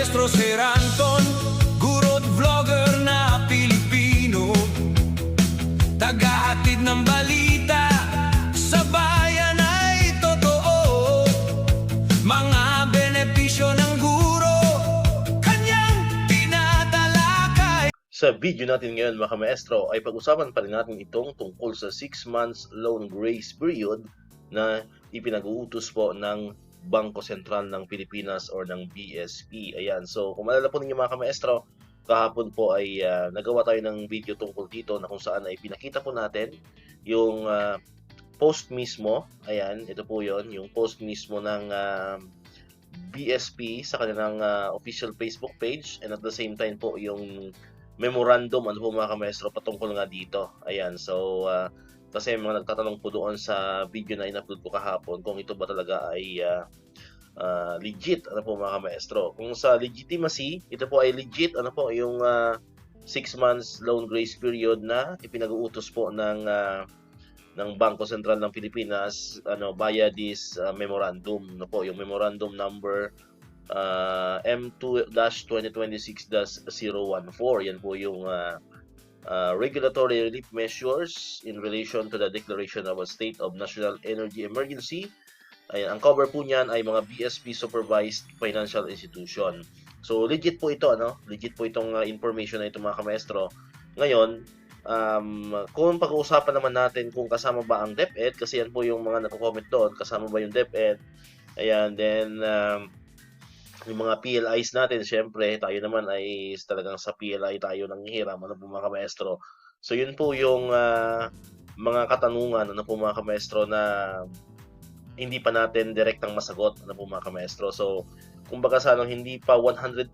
Maestro Sir Anton, guro't vlogger na Pilipino, tagahatid ng balita sa bayan ay totoo. Mga benepisyo ng guro, kanyang tinatalakay. Sa video natin ngayon mga maestro ay pag-usapan pa rin natin itong tungkol sa 6 months loan grace period na ipinag-uutos po ng Bangko Sentral ng Pilipinas or ng BSP. Ayan, so kung maalala po ninyo mga maestro, kahapon po ay nagawa tayo ng video tungkol dito na kung saan ay pinakita po natin yung post mismo. Ayan, ito po yon, yung post mismo ng BSP sa kanilang official Facebook page, and at the same time po yung memorandum ano po mga maestro patungkol nga dito. Ayan, so kasi mga nagtatanong po doon sa video na in-upload ko kahapon kung ito ba talaga ay legit ano po mga maestro. Kung sa legitimacy, ito po ay legit ano po yung 6 months loan grace period na ipinag-uutos po ng Bangko Sentral ng Pilipinas ano via this memorandum no po, yung memorandum number M2-2026-014. Yan po yung regulatory relief measures in relation to the declaration of a state of national energy emergency. Ayan, ang cover po niyan ay mga BSP supervised financial institution. So legit po ito ano, legit po itong information na ito mga maestro. Ngayon, kung pag-uusapan naman natin kung kasama ba ang DepEd, kasi yan po yung mga nagko-comment doon, kasama ba yung DepEd? Ayan, then yung mga PLIs natin, syempre, tayo naman ay talagang sa PLI tayo nanghihiram, ano po mga maestro. So yun po yung mga katanungan, ano po mga maestro, na hindi pa natin direktang masagot, ano po mga maestro. So, kumbaga sa hindi pa 100%,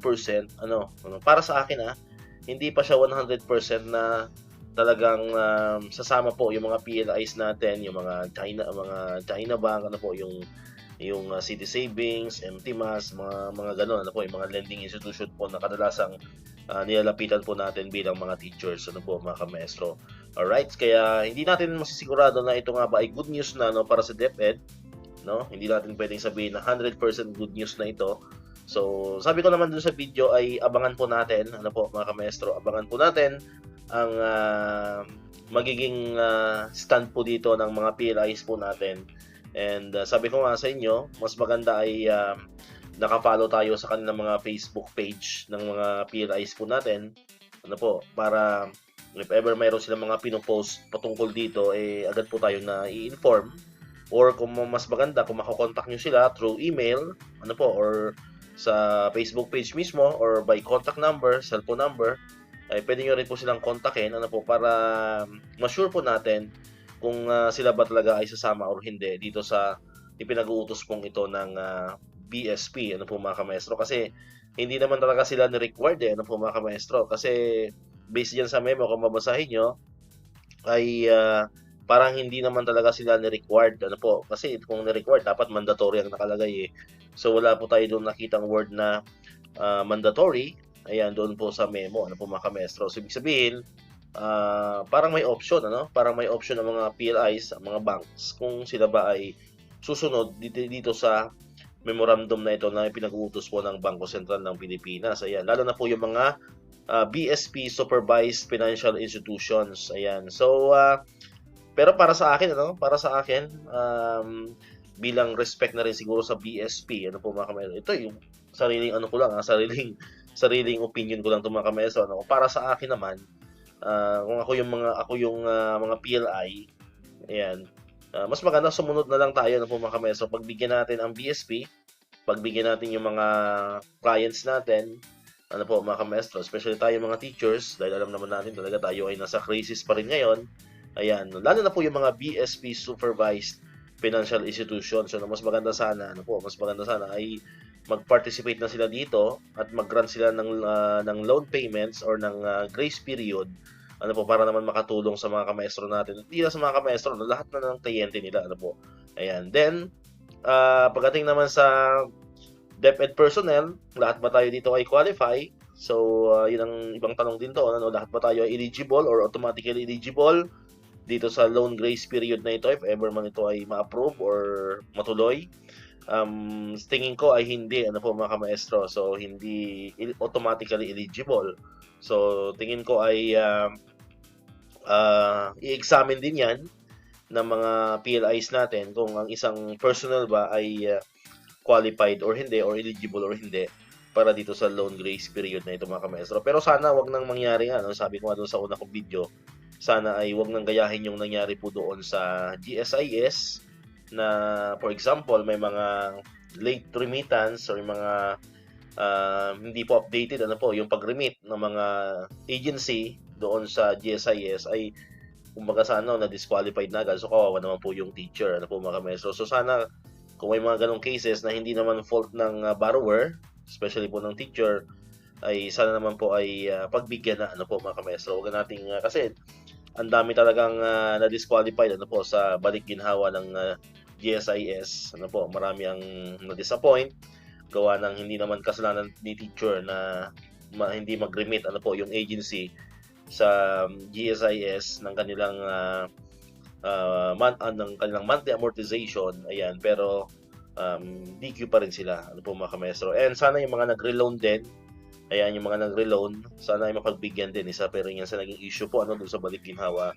para sa akin hindi pa siya 100% na talagang sasama po yung mga PLIs natin, yung mga China Bank, ano po, yung City Savings, MTMAS, mga gano'n, ano po, yung mga lending institution po na kadalasang nilalapitan po natin bilang mga teachers, ano po mga maestro. Alright, kaya hindi natin masisigurado na ito nga ba ay good news na para sa DepEd, no? Hindi natin pwedeng sabihin na 100% good news na ito. So, sabi ko naman dun sa video ay abangan po natin, ano po mga maestro, abangan po natin ang magiging stand po dito ng mga PLIs po natin. And sabi ko nga sa inyo, mas maganda ay nakafollow tayo sa kanilang mga Facebook page ng mga PLIs po natin. Ano po, para if ever mayroon silang mga pinopost patungkol dito, agad po tayo na i-inform. Or kung mas maganda, kung makakontakt nyo sila through email, ano po, or sa Facebook page mismo, or by contact number, cellphone number, ay pwede nyo rin po silang kontakin, ano po, para ma-sure po natin kung sila ba talaga ay sasama or hindi dito sa ipinag-uutos pong ito ng BSP, ano po mga maestro. Kasi hindi naman talaga sila ni-required ano po mga maestro. Kasi based dyan sa memo, kung mabasahin nyo, ay parang hindi naman talaga sila ni-required, ano po. Kasi kung ni-required, dapat mandatory ang nakalagay So wala po tayo doon nakitang word na mandatory. Ayan, doon po sa memo, ano po mga maestro. So ibig sabihin, parang may option, parang may option ng mga PLIs, ang mga banks, kung sila ba ay susunod dito sa memorandum na ito na pinag-uutos po ng Bangko Sentral ng Pilipinas. Ayan, lalo na po yung mga BSP supervised financial institutions. Ayan, so pero para sa akin, bilang respect na rin siguro sa BSP, ano po mga kamaestro, ito yung sariling sariling opinion ko lang ito mga kamaestro, para sa akin naman, kung ako yung mga PLI, ayan, mas maganda sumunod na lang tayo po mga kameso. Pagbigyan natin ang BSP, pagbigyan natin yung mga clients natin, ano po mga kamestro, especially tayo mga teachers, dahil alam naman natin talaga tayo ay nasa crisis pa rin ngayon. Ayan, lalo na po yung mga BSP supervised financial institutions. So mas maganda sana, ay mag-participate na sila dito at mag-grant sila ng loan payments or ng grace period, ano po, para naman makatulong sa mga kamaestro natin. Hindi lang sa mga kamaestro, lahat na ng kliyente nila, ano po. Ayan. Then pagdating naman sa DepEd personnel, lahat ba tayo dito ay qualify? So yun ang ibang tanong din to, lahat ba tayo ay eligible or automatically eligible dito sa loan grace period na ito if ever man ito ay ma-approve or matuloy? tingin ko ay hindi, ano po mga kamaestro. So, hindi automatically eligible. So, tingin ko ay i-examine din yan ng mga PLIs natin kung ang isang personnel ba ay qualified or hindi, or eligible or hindi para dito sa loan grace period na ito mga kamaestro. Pero sana wag nang mangyari nga, no? Sabi ko nga doon sa una kong video, sana ay wag nang gayahin yung nangyari po doon sa GSIS na for example may mga late remittance or mga hindi po updated ano po yung pag-remit ng mga agency doon sa GSIS ay kumbaga sa ano na disqualified na agad, so kawawa naman po yung teacher ano po mga kamaestro. So sana kung may mga ganong cases na hindi naman fault ng borrower, especially po ng teacher, ay sana naman po ay pagbigyan na ano po mga kamaestro. Huwag nating kasi ang dami talagang na-disqualified ano po sa balik ginhawa ng GSIS. Ano po, marami ang na-disappoint gawa ng hindi naman kasalanan ni teacher na hindi mag-remit ano po yung agency sa GSIS ng kanilang ng kanilang monthly amortization. Ayan, pero DQ pa rin sila ano po mga kamaestro. And sana yung mga nagre-loan din, ayan, yung mga nagre-loan, sana ay mapagbigyan din. Isa pa rin yan sa naging issue po ano dun sa balik ginhawa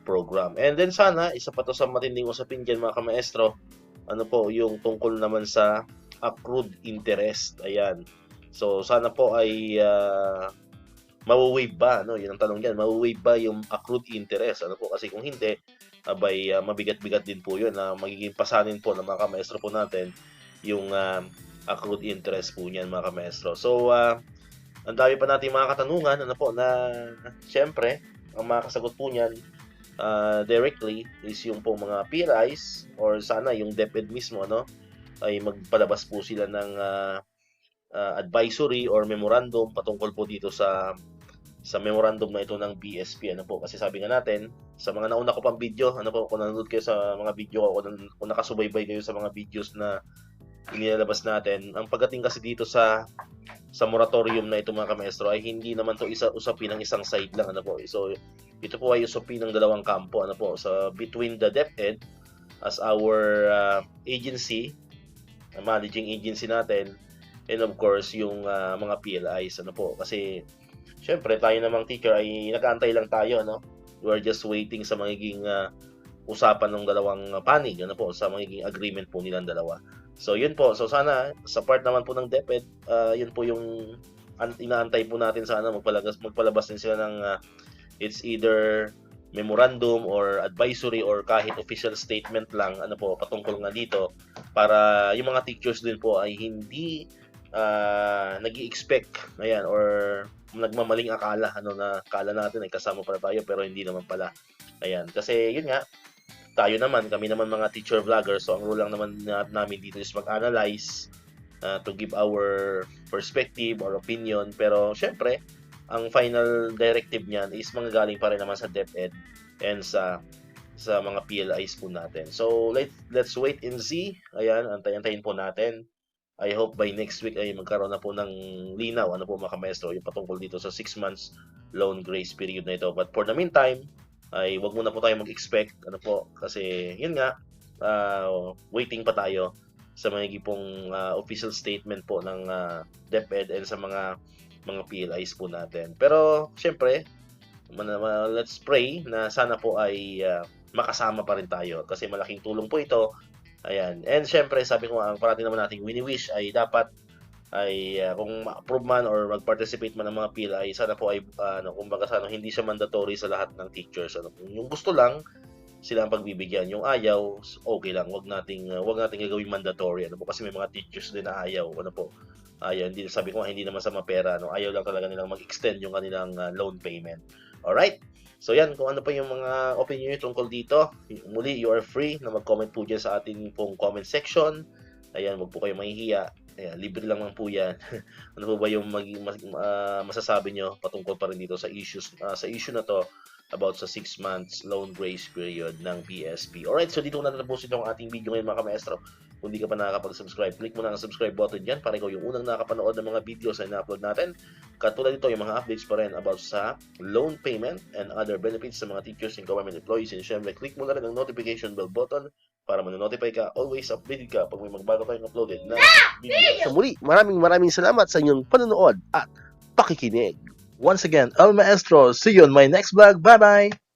program. And then sana, isa pa to sa matinding usapin dyan mga kamaestro, ano po, yung tungkol naman sa accrued interest. Ayan. So, sana po ay mawa-waive ba? No? Yun ang tanong dyan. Mawa-waive ba yung accrued interest? Ano po? Kasi kung hindi, abay, mabigat-bigat din po yun na magiging pasanin po ng mga kamaestro po natin yung accrued interest po niyan mga kamaestro. So, ang dami pa natin mga katanungan ano po na syempre ang makakasagot po niyan directly is yung po mga PLIs or sana yung DepEd mismo ano ay magpalabas po sila ng advisory or memorandum patungkol po dito sa memorandum na ito ng BSP ano po kasi sabi nga natin sa mga nauna ko pang video ano po kung nanonood kayo sa mga video ko kung nakasubaybay kayo sa mga videos na inilalabas natin ang pagdating kasi dito sa moratorium na ito mga kamaestro ay hindi naman to usapin ng isang side lang ano po. So ito po ay usapin ng dalawang kampo ano po so between the DepEd as our agency managing agency natin and of course yung mga PLIs ano po kasi syempre tayo namang teacher ay nag-aantay lang tayo no we are just waiting sa magiging usapan ng dalawang panig ano po sa magiging agreement po nilang dalawa. So yun po so sana sa part naman po ng DepEd yun po yung inaantay po natin sana magpalabas din sila ng it's either memorandum or advisory or kahit official statement lang ano po patungkol nga dito para yung mga teachers din po ay hindi nag-i-expect ayan or nagmamaling akala ano na akala natin ay kasama pala tayo pero hindi naman pala ayan kasi yun nga tayo naman kami naman mga teacher vloggers so ang role lang naman namin dito is mag-analyze to give our perspective or opinion pero syempre ang final directive niyan is manggagaling pa rin naman sa DepEd and sa mga PLIs po natin. So let's wait and see. Ayan, antayin po natin. I hope by next week ay magkaroon na po ng linaw ano po mga kamaestro yung patungkol dito sa 6 months loan grace period na ito. But for the meantime, ay wag muna po tayo mag-expect ano po kasi yun nga waiting pa tayo sa mga gipong official statement po ng DepEd and sa mga PLIs po natin. Pero syempre, let's pray na sana po ay makasama pa rin tayo kasi malaking tulong po ito. Ayan. And syempre, sabi ko ang parating naman nating wini-wish ay dapat ay kung ma-approve man or mag-participate man ng mga PLI, sana po ay kumbaga sana hindi siya mandatory sa lahat ng teachers. Ano, yung gusto lang sila ang pagbibigyan. Yung ayaw, okay lang. Wag nating gagawing mandatory. Ano po kasi may mga teachers din na ayaw. Ano po? Ayaw, hindi sabi ko hindi naman sa mapera, no. Ayaw lang talaga nilang mag-extend yung kanilang loan payment. All right? So yan, kung ano pa yung mga opinion nyo tungkol dito, muli you are free na mag-comment po dyan sa ating pong comment section. Ayan, wag po kayo mahihiya. Ayan, libre lang po yan. Ano po ba yung masasabi nyo patungkol pa rin dito sa issue na to about sa 6 months loan grace period ng BSP. Alright, so dito ko natatapusin yung ating video ngayon mga kamaestro. Kung di ka pa nakakapag-subscribe, click mo na ang subscribe button dyan para ikaw yung unang nakapanood ng mga videos na ina-upload natin. Katulad dito, yung mga updates pa rin about sa loan payment and other benefits sa mga teachers and government employees. And syempre, click mo na rin ang notification bell button para manonotify ka, always updated ka pag may magbago tayong uploaded na video. Sa muli, maraming salamat sa inyong panonood at pakikinig. Once again, El Maestro. See you on my next vlog. Bye-bye!